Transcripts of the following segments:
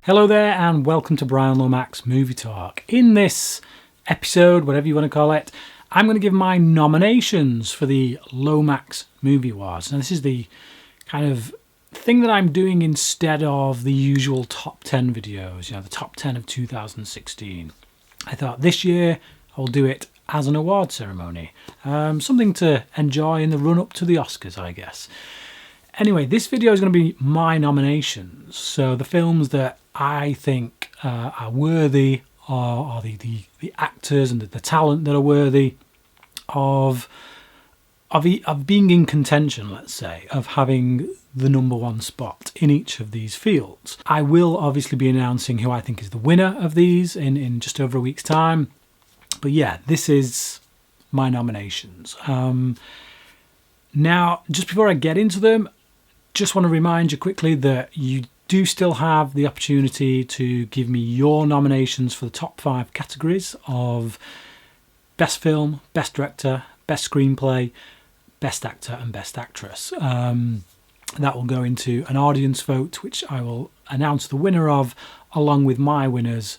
Hello there and welcome to Brian Lomax Movie Talk. In this episode, whatever you want to call it, I'm going to give my nominations for the Lomax Movie Awards. Now this is the kind of thing that I'm doing instead of the usual top 10 videos, the top 10 of 2016. I thought this year I'll do it as an award ceremony. Something to enjoy in the run-up to the Oscars, I guess. Anyway, this video is going to be my nominations. So the films that I think are worthy, or the actors and the talent that are worthy of being in contention, let's say, of having the number one spot in each of these fields. I will obviously be announcing who I think is the winner of these in just over a week's time. But yeah, this is my nominations. Now, just before I get into them, just want to remind you quickly that you do still have the opportunity to give me your nominations for the top 5 categories of Best Film, Best Director, Best Screenplay, Best Actor and Best Actress. That will go into an audience vote, which I will announce the winner of, along with my winners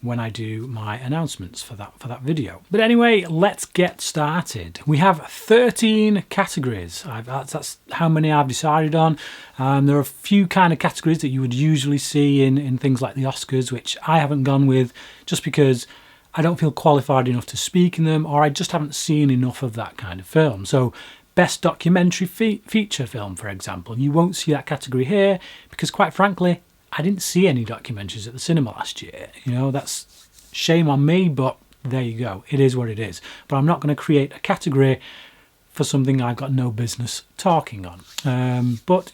when I do my announcements for that video. But anyway, let's get started. We have 13 categories. That's how many I've decided on. There are a few kind of categories that you would usually see in things like the Oscars, which I haven't gone with just because I don't feel qualified enough to speak in them, or I just haven't seen enough of that kind of film. So Best Documentary Feature Film, for example, you won't see that category here because, quite frankly, I didn't see any documentaries at the cinema last year. That's shame on me, but there you go. It is what it is. But I'm not going to create a category for something I've got no business talking on. But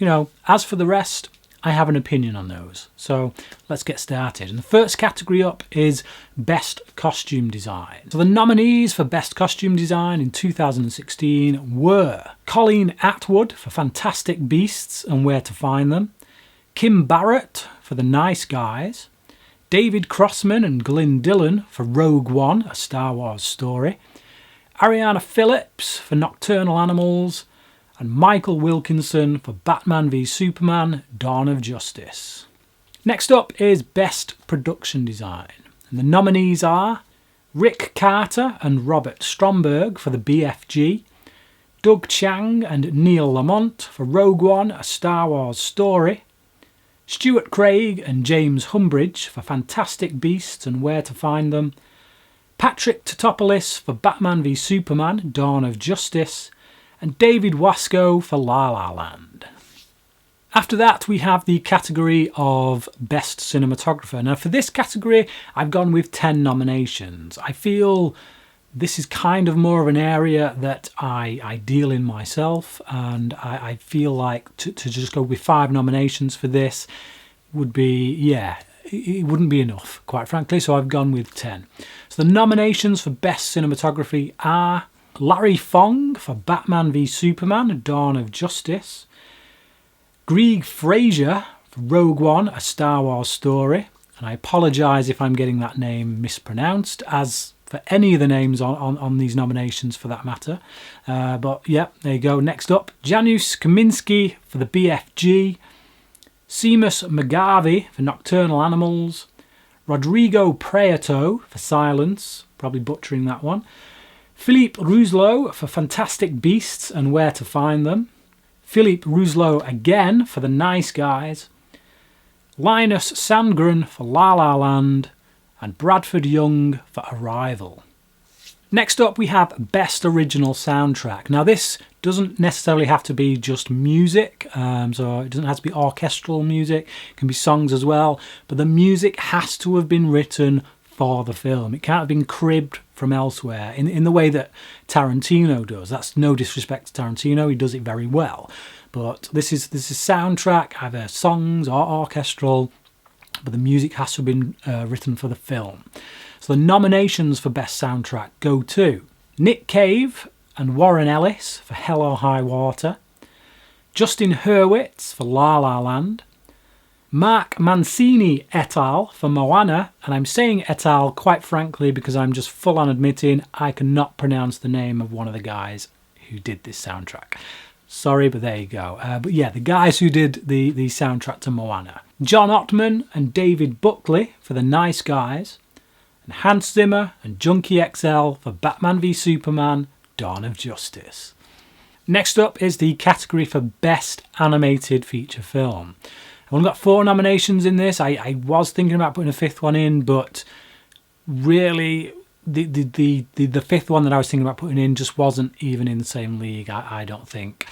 as for the rest, I have an opinion on those. So let's get started. And the first category up is Best Costume Design. So the nominees for Best Costume Design in 2016 were Colleen Atwood for Fantastic Beasts and Where to Find Them, Kim Barrett for The Nice Guys, David Crossman and Glyn Dillon for Rogue One, A Star Wars Story, Ariana Phillips for Nocturnal Animals, and Michael Wilkinson for Batman v Superman, Dawn of Justice. Next up is Best Production Design. And the nominees are Rick Carter and Robert Stromberg for the BFG, Doug Chiang and Neil Lamont for Rogue One, A Star Wars Story, Stuart Craig and James Humbridge for Fantastic Beasts and Where to Find Them, Patrick Tatopoulos for Batman v Superman, Dawn of Justice, and David Wasco for La La Land. After that, we have the category of Best Cinematographer. Now, for this category, I've gone with 10 nominations. I feel this is kind of more of an area that I deal in myself, and I feel like to just go with 5 nominations for this would be, it wouldn't be enough, quite frankly, so I've gone with 10. So the nominations for Best Cinematography are Larry Fong for Batman v Superman, Dawn of Justice, Greig Fraser for Rogue One, A Star Wars Story, and I apologise if I'm getting that name mispronounced, as for any of the names on these nominations for that matter. But yeah, there you go. Next up, Janusz Kaminski for the BFG, Seamus McGarvey for Nocturnal Animals, Rodrigo Prieto for Silence, probably butchering that one, Philippe Rousselot for Fantastic Beasts and Where to Find Them, Philippe Rousselot again for The Nice Guys, Linus Sandgren for La La Land, and Bradford Young for Arrival. Next up, we have Best Original Soundtrack. Now, this doesn't necessarily have to be just music, so it doesn't have to be orchestral music. It can be songs as well, but the music has to have been written for the film. It can't have been cribbed from elsewhere in the way that Tarantino does. That's no disrespect to Tarantino, he does it very well. But this is soundtrack, either songs or orchestral, but the music has to have been written for the film. So the nominations for Best Soundtrack go to Nick Cave and Warren Ellis for Hell or High Water, Justin Hurwitz for La La Land, Mark Mancini et al. For Moana, and I'm saying et al. Quite frankly because I'm just full on admitting I cannot pronounce the name of one of the guys who did this soundtrack. Sorry, but there you go. But yeah, the guys who did the soundtrack to Moana. John Ottman and David Buckley for The Nice Guys, and Hans Zimmer and Junkie XL for Batman v Superman: Dawn of Justice. Next up is the category for Best Animated Feature Film. I've only got 4 nominations in this. I was thinking about putting a 5th one in, but really the 5th one that I was thinking about putting in just wasn't even in the same league, I don't think,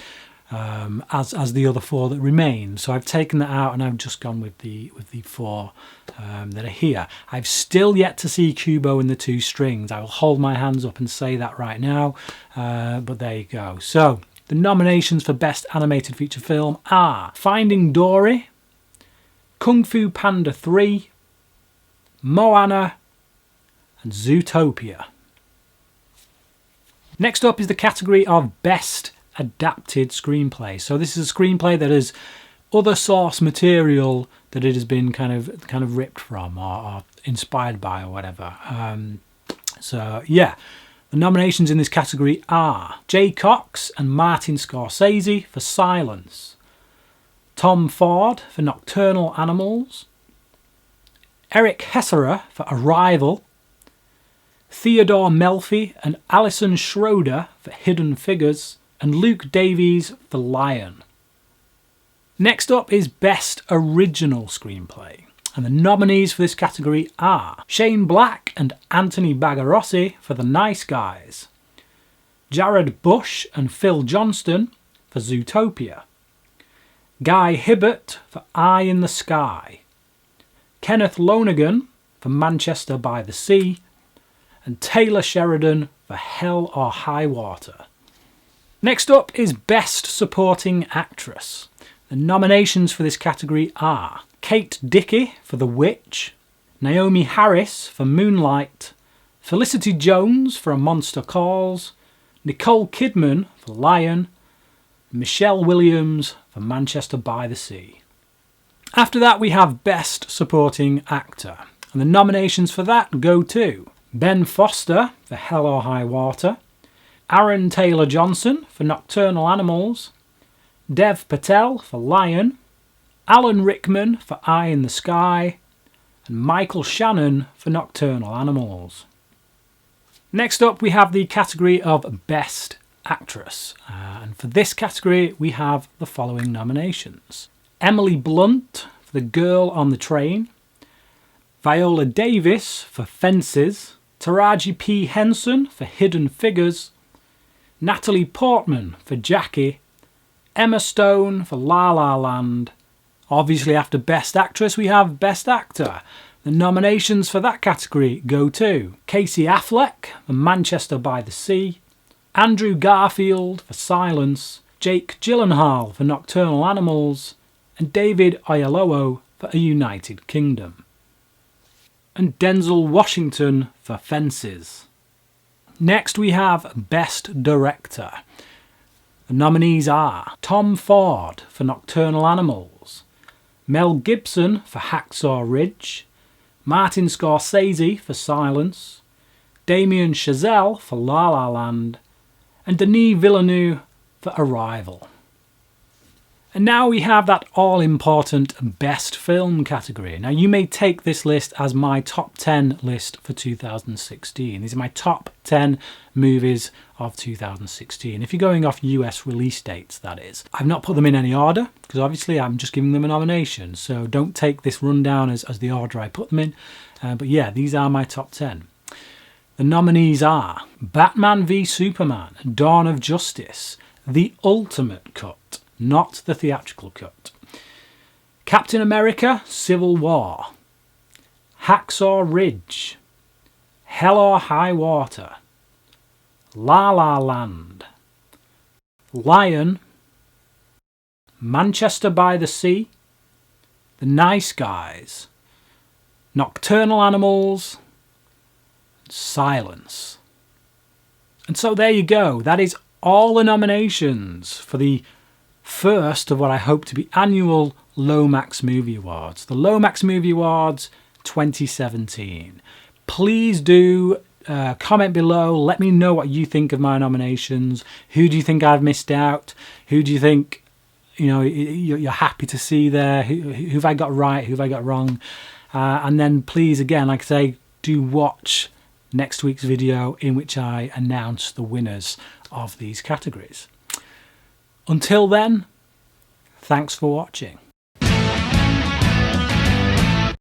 as the other 4 that remain. So I've taken that out and I've just gone with the 4 that are here. I've still yet to see Kubo and the Two Strings. I will hold my hands up and say that right now, but there you go. So the nominations for Best Animated Feature Film are Finding Dory, Kung Fu Panda 3, Moana, and Zootopia. Next up is the category of Best Adapted Screenplay. So this is a screenplay that is other source material that it has been kind of ripped from or inspired by or whatever. So yeah, the nominations in this category are Jay Cox and Martin Scorsese for Silence, Tom Ford for Nocturnal Animals, Eric Hesserer for Arrival, Theodore Melfi and Alison Schroeder for Hidden Figures, and Luke Davies for Lion. Next up is Best Original Screenplay, and the nominees for this category are Shane Black and Anthony Bagarossi for The Nice Guys, Jared Bush and Phil Johnston for Zootopia, Guy Hibbert for Eye in the Sky, Kenneth Lonergan for Manchester by the Sea, and Taylor Sheridan for Hell or High Water. Next up is Best Supporting Actress. The nominations for this category are Kate Dickie for The Witch, Naomi Harris for Moonlight, Felicity Jones for A Monster Calls, Nicole Kidman for Lion, and Michelle Williams for Manchester by the Sea. After that we have Best Supporting Actor, and the nominations for that go to Ben Foster for Hell or High Water, Aaron Taylor Johnson for Nocturnal Animals, Dev Patel for Lion, Alan Rickman for Eye in the Sky, and Michael Shannon for Nocturnal Animals. Next up we have the category of Best Actress, and for this category we have the following nominations: Emily Blunt for The Girl on the Train, Viola Davis for Fences, Taraji P. Henson for Hidden Figures, Natalie Portman for Jackie, Emma Stone for La La Land. Obviously after Best Actress we have Best Actor. The nominations for that category go to Casey Affleck for Manchester by the Sea, Andrew Garfield for Silence, Jake Gyllenhaal for Nocturnal Animals, and David Oyelowo for A United Kingdom. And Denzel Washington for Fences. Next we have Best Director. The nominees are Tom Ford for Nocturnal Animals, Mel Gibson for Hacksaw Ridge, Martin Scorsese for Silence, Damien Chazelle for La La Land, and Denis Villeneuve for Arrival. And now we have that all-important Best Film category. Now you may take this list as my top 10 list for 2016. These are my top 10 movies of 2016. If you're going off US release dates, that is. I've not put them in any order, because obviously I'm just giving them a nomination. So don't take this rundown as the order I put them in. But yeah, these are my top 10. The nominees are Batman v Superman: Dawn of Justice, the ultimate cut, not the theatrical cut, Captain America: Civil War, Hacksaw Ridge, Hell or High Water, La La Land, Lion, Manchester by the Sea, The Nice Guys, Nocturnal Animals, Silence. And so there you go. That is all the nominations for the first of what I hope to be annual Lomax Movie Awards. The Lomax Movie Awards 2017. Please do comment below. Let me know what you think of my nominations. Who do you think I've missed out? Who do you think you know, you're happy to see there. Who have I got right? Who have I got wrong? And then please, again, like I say, do watch next week's video in which I announce the winners of these categories. Until then, thanks for watching.